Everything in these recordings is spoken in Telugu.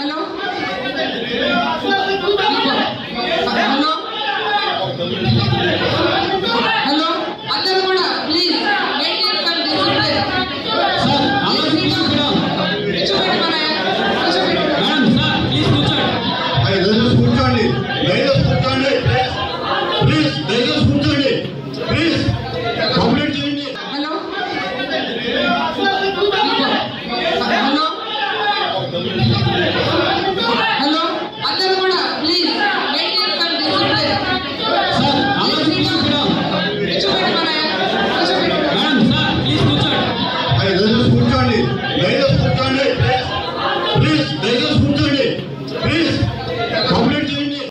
హలో హలో అందరూ కూడా ప్లీజ్ కూర్చోండి ప్లీజ్ దయచేసి కూర్చోండి ప్లీజ్ కంప్లీట్ చేయండి. హలో హలో అందరూ కూడా ప్లీజ్ కూర్చోండి ప్లీజ్ దయచేసి కూర్చోండి ప్లీజ్ కంప్లీట్ చేయండి.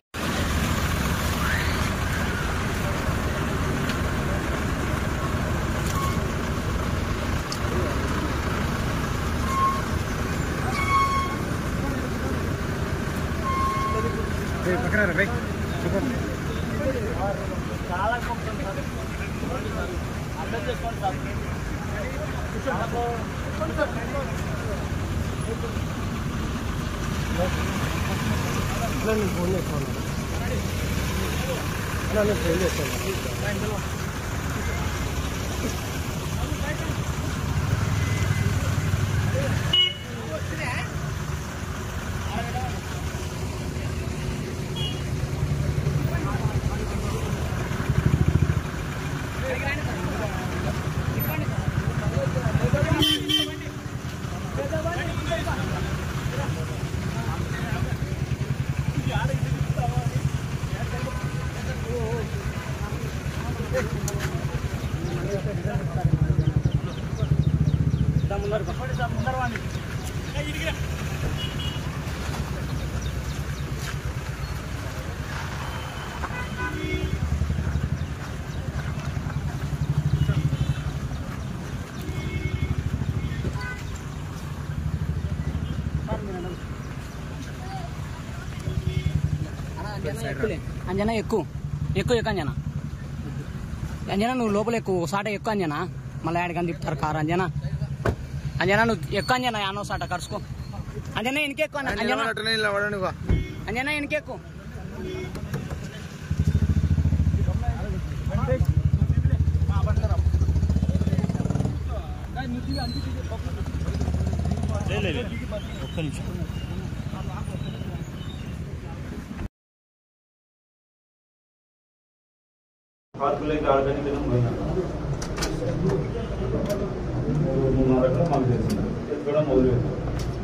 చాలా అర్థం చేసుకోండి సార్. నేను ఫోన్ చేస్తాను నేను ఫోన్ చేస్తాను. అంజనా ఎక్కువ అంజనా అంజనా నువ్వు లోపల ఎక్కువ సాట ఎక్కువ అంజనా మళ్ళీ ఆడికని తిప్పుతారు కారు. అంజనా నువ్వు ఎక్కువ అంజనా యానో సాట కరుసుకో. అంజనా ఎనికెక్కువ అంజనా ఎనికెక్కువ ఒక్క నిమిషం. పార్కులకి ఆడడానికి మాకు తెలిసింది కూడా మొదలుపెట్టాం.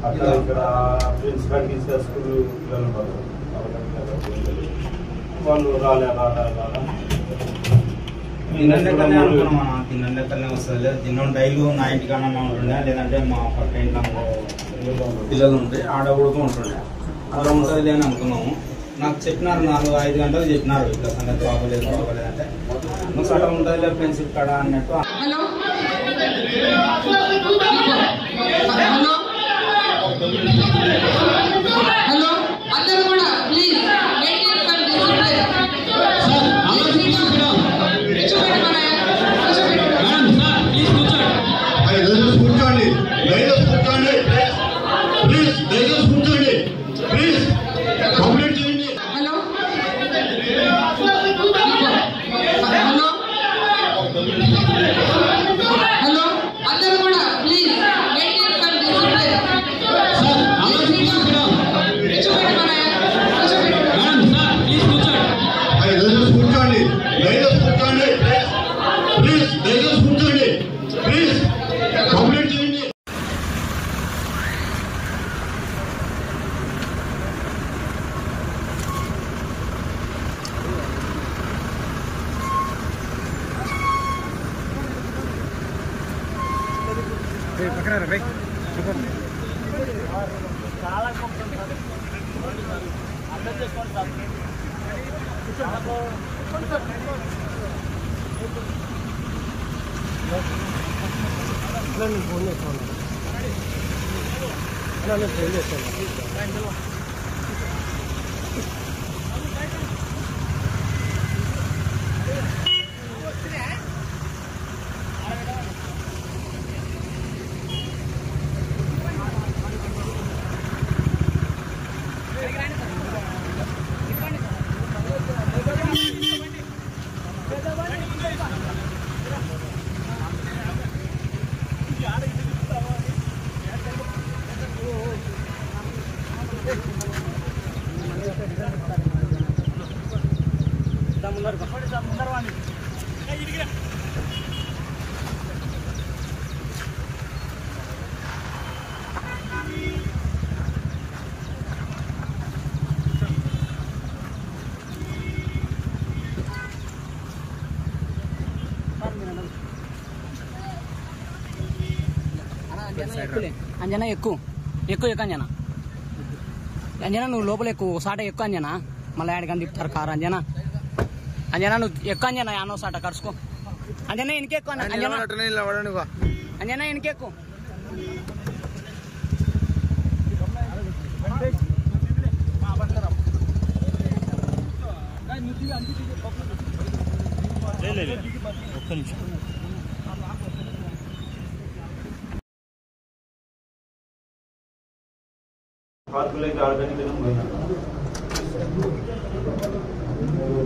అట్లా ఇక్కడ ప్రిన్సిపాల్కి స్కూల్ పిల్లలు ఉంటారు వాళ్ళు తిన్నంటే వస్తుంది. తిన్న డైలీ నా ఇంటికన్నా మా ఉంటుండే, లేదంటే మా పక్క ఇంట్లో పిల్లలు ఉంటే ఆడ కూడా ఉంటుండే. అలా ఉంటుంది లేని అనుకున్నాము. నాకు చెప్పినారు 4-5 గంటలు చెప్పినారు ఇట్లా సంగతి బాగోలేదు అంటే నువ్వు సటం ఉంటుంది లేదు ఫ్రెండ్షిప్ కాడ అన్నట్టు. హలో హలో అందరూ కూడా ప్లీజ్ కూర్చోండి ప్లీజ్ దయచేసి కూర్చోండి ప్లీజ్ కంప్లీట్ చేయండి. హలో హలో హలో అందరూ కూడా ప్లీజ్ కూర్చోండి ప్లీజ్ దయచేసి కూర్చోండి ప్లీజ్ కంప్లీట్ చేయండి. చాలా అర్థం చేసుకోండి సార్. నేను ఫోన్ చేస్తాను నేను ఫోన్ చేస్తాను. అంజనా ఎక్కువ అంజనా అంజనా నువ్వు లోపల ఎక్కువ సాట ఎక్కువ అంజనా మళ్ళీ ఆడికని తిప్పుతారు కారు అంజనా నువ్వు ఎక్కువ అంజనా యానో సాట కరుసుకో అంజనా ఇంకెక్కువ అంజనా ఇంకెక్కువ ఒక్క నిమిషం పార్కులకి ఆడడానికి పోయినాను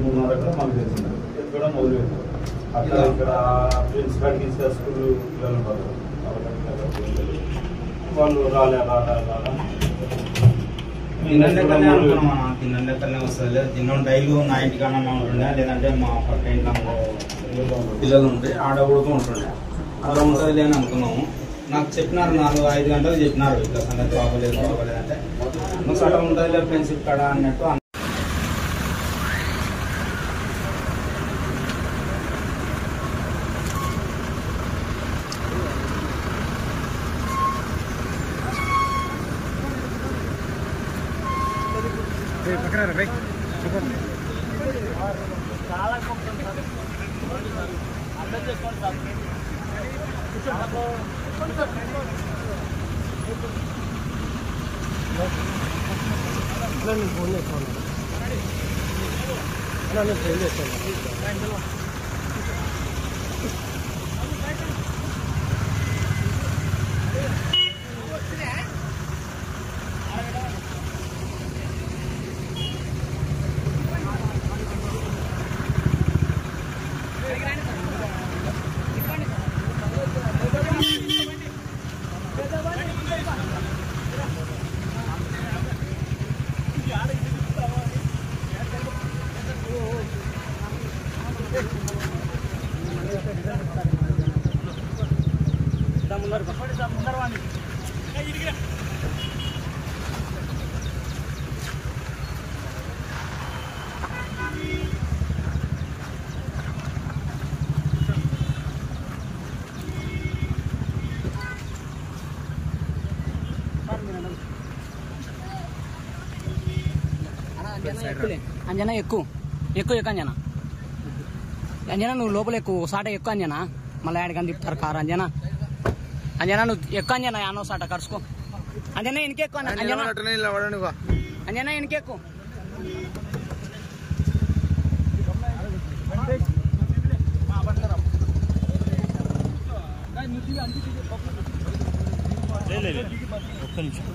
3.5 ఎకరాలు మాకు తెలిసింది కూడా మొదలుపెట్టాం అక్కడ ఇక్కడ ప్రిన్సిపాల్ టీచర్ స్కూల్ పిల్లలు ఉంటారు వాళ్ళు తిన్నండి వస్తుంది తిన్న డైలీ నా ఇంటికన్నా మామూలు ఉండే లేదంటే మా పక్క ఇంట్లో పిల్లలు ఉంటే ఆడ కూడా ఉంటుండే అలా ఉంటుంది అని అనుకున్నాము. నాకు చెప్పినారు 4-5 గంటలు చెప్పినారు ఇట్లా సంగతి బాగోలేదు అంటే నువ్వు సడ ఉంటుంది ఫ్రెండ్షిప్ కాడ అన్నట్టు. చాలా అర్థం చేసుకోండి సార్. నేను ఫోన్ చేస్తాను నేను ఫోన్ చేస్తాను. అంజనా ఎక్కువ అంజనా నువ్వు లోపల ఎక్కువ సాట ఎక్కువ అంజనా మళ్ళీ ఆడికని తిప్పుతారు కారు అంజనా నువ్వు ఎక్కువ అంజనా యానో సాట కరుసుకో అంజనా ఇంకెక్కువ అంజనా ఇంకెక్కువ ఒక్క నిమిషం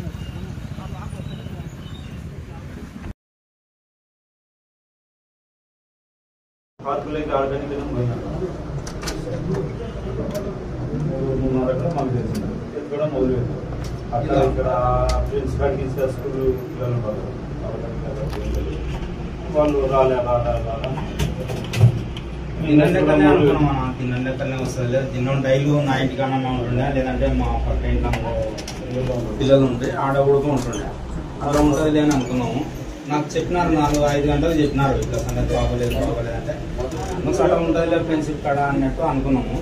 పార్కులకి ఆడడానికి పోయినాను 3.5 ఎకరాలు మాకు తెలిసింది కూడా మొదలుపెట్టాం అక్కడ ఇక్కడ ప్రిన్సిపాల్ టీచర్ స్కూల్ పిల్లలు ఉంటారు వాళ్ళు తిన్నండి వస్తుంది తిన్న డైలీ నా ఇంటికన్నా మామూలు ఉండే లేదంటే మా పక్క ఇంట్లో పిల్లలు ఉంటే ఆడ కూడా ఉంటుండే అలా ఉంటుంది అని అనుకున్నాము. నాకు చెప్పినారు 4-5 గంటలు చెప్పినారు ఇట్లా సంగతి బాగోలేదు అంటే నువ్వు సడ ఉంటుంది ఫ్రెండ్షిప్ కాడ అన్నట్టు అనుకున్నాము.